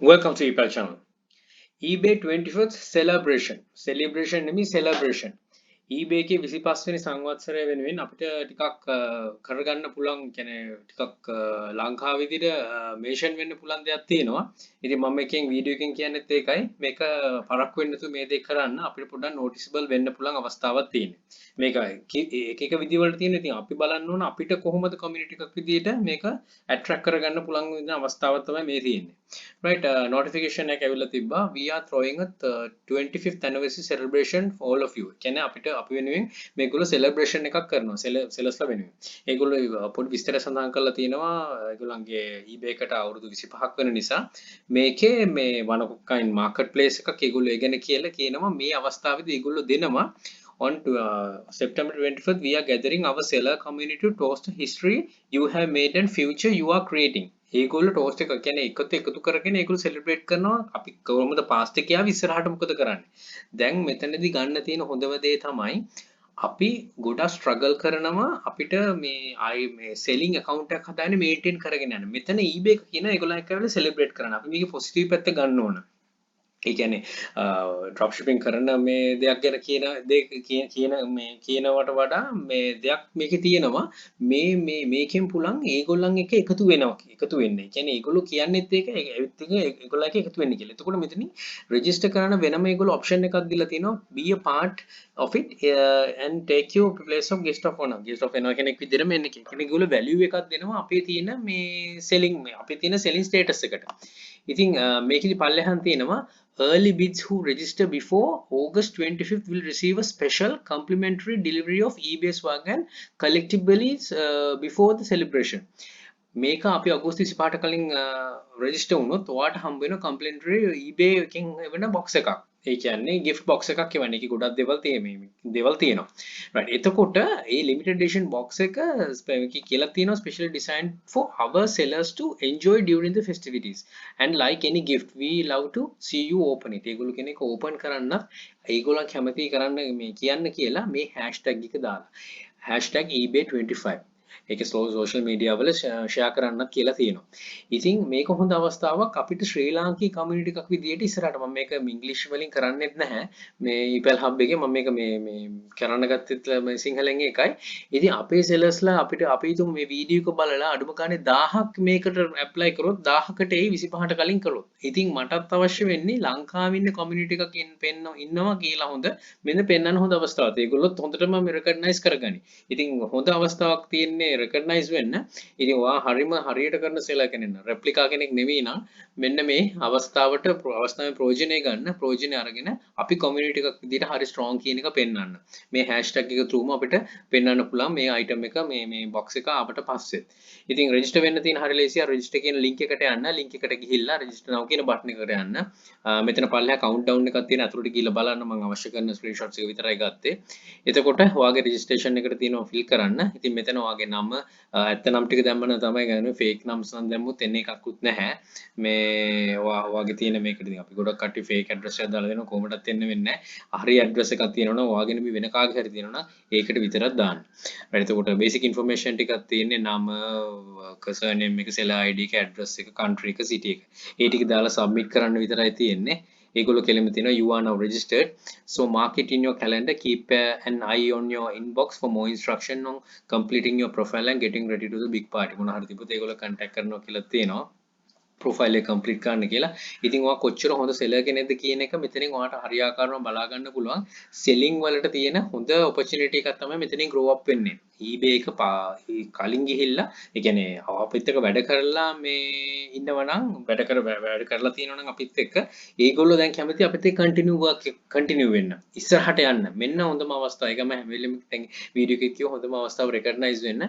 Welcome to eBay channel. eBay 21st celebration. Celebration නෙමෙයි celebration. eBay එකේ 25 වෙනි සංවත්සරය වෙනුවෙන් අපිට ටිකක් කරගන්න පුළුවන් කියන්නේ ටිකක් ලංකාව විදිහට මේෂන් වෙන්න පුළුවන් දෙයක් තියෙනවා. ඉතින් මම එකෙන් වීඩියෝ එකෙන් කියන්නේත් ඒකයි. මේක පරක්කු වෙන්න නැතුව මේ දේ කරන්න අපිට පොඩ්ඩක් noticeable වෙන්න පුළුවන් අවස්ථාවක් තියෙනවා. මේක එක විදිහවල තියෙන. ඉතින් අපි බලන්න ඕන අපිට කොහොමද community එකක් විදිහට මේක attract කරගන්න පුළුවන් වෙන අවස්ථාවක් තමයි මේ තියෙන්නේ. Right, notification එක ඇවිල්ලා තිබ්බා. We are throwing a 25th anniversary celebration for all of you. කියන්නේ අපිට අපි වෙනුවෙන් මේගොල්ලෝ celebration එකක් කරනවා. sellers වෙනුවෙන්. ඒගොල්ලෝ පොඩි විස්තර සඳහන් කරලා තියෙනවා. ඒගොල්ලන්ගේ eBay එකට අවුරුදු 25ක් වෙන නිසා මේකේ මේ one of a kind marketplace එකක් ඒගොල්ලෝ ඉගෙන කියලා කියනවා. මේ අවස්ථාවේදී ඒගොල්ලෝ දෙනවා on to, September 25th we are gathering our seller community to toast the history you have made and future you are creating. ඒගොල්ලෝ ටෝස්ට් එක කියන්නේ එකතු කරගෙන ඒගොල්ලෝ සෙලිබ්‍රේට් කරනවා. අපි කොහොමද පාස්ට් එක යාවි ඉස්සරහට මොකද කරන්නේ? දැන් මෙතනදී ගන්න තියෙන හොඳම දේ තමයි අපි ගොඩක් ස්ට්‍රගල් කරනවා අපිට මේ සෙලිං account එකක් හදාගෙන මේන්ටේන් කරගෙන යන්න. මෙතන eBay එක කියන ඒගොල්ලෝ එක්ක වෙලා සෙලිබ්‍රේට් කරන්න. අපි මේකේ පොසිටිව් පැත්ත ගන්න ඕන. ඒ කියන්නේ ඩ්‍රොප් shipping කරන මේ දෙයක් ගැන කියනවට වඩා මේ දෙයක් මේකේ තියෙනවා මේකෙන් පුළුවන් ඒගොල්ලන් එක එකතු වෙන්න. ඒ කියන්නේ ඒගොල්ලෝ කියන්නේත් ඒක ඒගොල්ලෝ එක එකතු වෙන්න කියලා. එතකොට මෙතනින් රෙජිස්ටර් කරන වෙනම ඒගොල්ලෝ ඔප්ෂන් එකක් දීලා තිනවා be a part of it and take your place of guest of honor. guest of honor කෙනෙක් විදිහට මෙන්න කෙනෙක් ඒගොල්ලෝ value එකක් දෙනවා අපේ තියෙන මේ selling අපේ තියෙන selling status එකට. ඉතින් මේකෙදි පල්ලෙහාන් තියෙනවා early bids who register before August 25th will receive a special complimentary delivery of eBay wagon collectibles before the celebration. මේක අපි අගෝස්තු 25ට කලින් රෙජිස්ටර් වුණොත් ඔයාට හම්බ වෙන complimentary eBay එකෙන් වෙන box එකක්. ඒ කියන්නේ gift box එකක් එවන්නේ. ඒකේ ගොඩක් දේවල් තියෙනවා. right. එතකොට මේ limited edition box එක කියලා තියෙනවා specially designed for our sellers to enjoy during the festivities and like any gift we love to see you open it. ඒගොල්ලෝ කෙනෙක් open කරන්න ඒගොල්ලන් කැමති කරන්න මේ කියන්න කියලා මේ hashtag එක දාලා #ebay25 ඒක social media වල share කරන්නත් කියලා තියෙනවා. ඉතින් මේක හොඳ අවස්ථාවක් අපිට ශ්‍රී ලාංකික community එකක් විදියට ඉස්සරහට මම මේක ඉංග්‍රීසි වලින් කරන්නෙත් නැහැ. මේ ePal hub එකේ මම මේක මේ කරන්න ගත්තෙත් මේ සිංහලෙන් එකයි. ඉතින් අපේ sellers-ලා අපි හිතමු මේ වීඩියෝ එක බලලා අඩුම ගානේ 1000ක් මේකට apply කරොත් 1000කට ඒ 25ට කලින් කළොත්. ඉතින් මටත් අවශ්‍ය වෙන්නේ ලංකාවේ ඉන්න community එකක් ඉන්නවා කියලා හොඳ මෙන්න පෙන්වන්න හොඳ අවස්ථාවක්. ඒගොල්ලොත් හොඳටම recognize කරගනි. ඉතින් හොඳ අවස්ථාවක් තියෙන්නේ recognize වෙන්න. ඉතින් ඔයා හරියට කරන seller කෙනෙක් replica කෙනෙක් නෙවෙයි නම් මෙන්න මේ අවස්ථාවේ ප්‍රයෝජනය අරගෙන අපි community එකක් විදිහට හරි strong කියන එක පෙන්වන්න. මේ hashtag එක through අපිට පෙන්වන්න පුළුවන් මේ item එක මේ box එක ආවට පස්සේ. ඉතින් register වෙන්න තියෙන හරි ලේසියි. register කියන link එකට යන්න. link එකට ගිහිල්ලා register now කියන button එකට යන්න. මෙතන පල්ලෙහා countdown එකක් තියෙන. අතුරට ගිහිල්ලා බලන්න මම අවශ්‍ය කරන screenshots එක විතරයි ගත්තේ. එතකොට ඔයාගේ registration එකට තියෙනවා fill කරන්න. ඉතින් මෙතන ඔයාගේ නම ඇත්ත නම් ටික දැම්මම තමයි ගන්නේ. fake names නම් දැම්මුත් එන්නේ එකක්වත් නැහැ. මේ ඔයාගේ තියෙන මේකට ඉතින් අපි ගොඩක් කට්ටිය fake address එකක් දාලා දෙනවා කොහොමදත් එන්න වෙන්නේ නැහැ. හරි address එකක් තියෙනවනම් ඔයාගෙන මේ වෙන කාගේ හරි තියෙනවනම් ඒකට විතරක් දාන්න. right එතකොට basic information ටිකක් තියෙන්නේ නම, surname එක, seller ID එක, address එක, country එක, city එක. ඒ ටික දාලා submit කරන්න විතරයි තියෙන්නේ. ඒගොල්ලෝ කෙලින්ම තියෙනවා you are now registered, so mark it in your calendar, keep an eye on your inbox for more instruction on completing your profile and getting ready to the big party. මොන හරි තිබුත් ඒගොල්ලෝ contact කරනවා කියලා තියෙනවා profile එක complete කරන්න කියලා. ඉතින් ඔයා කොච්චර හොඳ seller කෙනෙක්ද කියන එක මෙතනින් ඔයාට හරියාකාරව බලා ගන්න පුළුවන්. selling වලට තියෙන හොඳ opportunity එකක් තමයි මෙතනින් grow up වෙන්නේ. eBay එක කලින් ගිහිල්ලා ඒ කියන්නේ අපිත් එක්ක වැඩ කරලා මේ ඉන්නවනම් වැඩ කරලා තියෙනවා නම් අපිත් එක්ක ඒගොල්ලෝ දැන් කැමති අපිත් එක්ක continue වෙන්න. ඉස්සරහට යන්න. මෙන්න හොඳම අවස්ථාව. ඒකම හැම වෙලෙම දැන් වීඩියෝ එකේ කියව හොඳම අවස්ථාව recognize වෙන්න.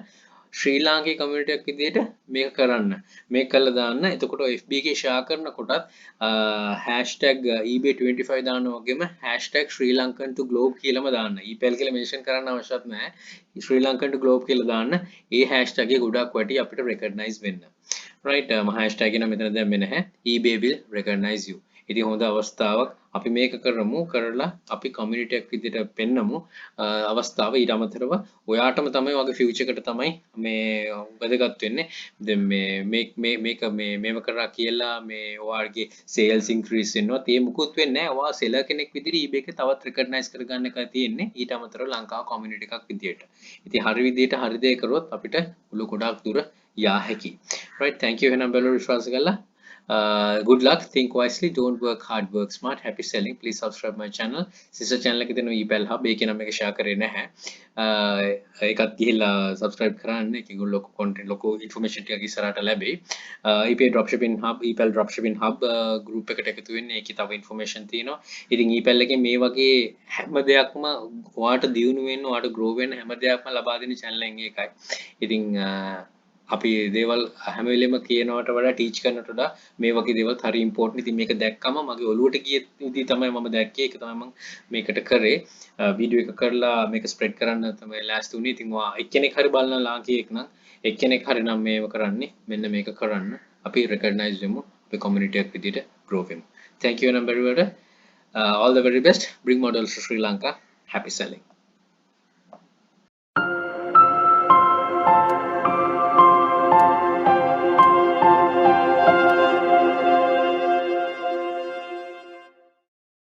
ශ්‍රී ලාංකික community එකක් විදිහට මේක කරන්න. මේක කළා දාන්න. එතකොට FB එකේ share කරනකොටත් #ebay25 දාන්න වගේම #SriLankan2Globe කියලාම දාන්න. ePal කියලා mention කරන්න අවශ්‍යත් නැහැ. SriLankan2Globe කියලා දාන්න. ඒ hashtag එක ගොඩක් වටි අපිට recognize වෙන්න. right hashtag එක නම් මෙතන දැම්මේ නැහැ. eBay will recognize you. ඉතින් හොඳ අවස්ථාවක් අපි මේක කරමු කරලා අපි community එකක් විදිහට පෙන්නමු අවස්ථාව ඊට අමතරව ඔයාටම තමයි වගේ ෆියුචර් එකට තමයි මේ වැදගත් වෙන්නේ දැන් මේව කරා කියලා මේ ඔයාගේ sales increase වෙනවත් ඒ මුකුත් වෙන්නේ නැහැ ඔයා seller කෙනෙක් විදිහට eBay එක තවත් recognize කරගන්න එක තියෙන්නේ ඊට අමතරව ලංකාව community එකක් විදිහට ඉතින් හරි විදිහට හරි දේ කරොත් අපිට උළු ගොඩාක් දුර යා හැකි right thank you එහෙනම් බැලුව විශ්වාස කළා good luck think wisely don't work hard work smart happy selling please subscribe my channel sister channel එකේ තියෙන eBay hub ඒකේ නම් එක share කරේ නැහැ ඒකත් ගිහිල්ලා subscribe කරන්න ඒකේ ලොකු content ලොකු information ටිකක් ඉස්සරහට ලැබෙයි eBay dropshipping hub eBay dropshipping hub group එකට එකතු වෙන්න ඒකේ තව information තියෙනවා ඉතින් eBay එකේ මේ වගේ හැම දෙයක්ම ඔයාට දියුණු වෙන්න ඔයාට grow වෙන්න හැම දෙයක්ම ලබා දෙන channel එකයි ඉතින් අපි දේවල් හැම වෙලෙම කියනවට වඩා ටීච් කරනට වඩා මේ වගේ දේවල් හරි ඉම්පෝටන්ට්. ඉතින් මේක දැක්කම මගේ ඔළුවට ගිය විදිහ තමයි මම දැක්කේ. ඒක තමයි මම මේකට කරේ. වීඩියෝ එක කරලා මේක ස්ප්‍රෙඩ් කරන්න තමයි ලෑස්ති වුණේ. ඉතින් ඔයා එක්කෙනෙක් හරි බලන ලාංකියෙක් නම් එක්කෙනෙක් හරි නම් මේව කරන්නේ. මෙන්න මේක කරන්න. අපි recognize වෙමු. අපේ community එකක් විදිහට grow වෙමු. Thank you and everybody. All the very best. Bring models to Sri Lanka. Happy selling.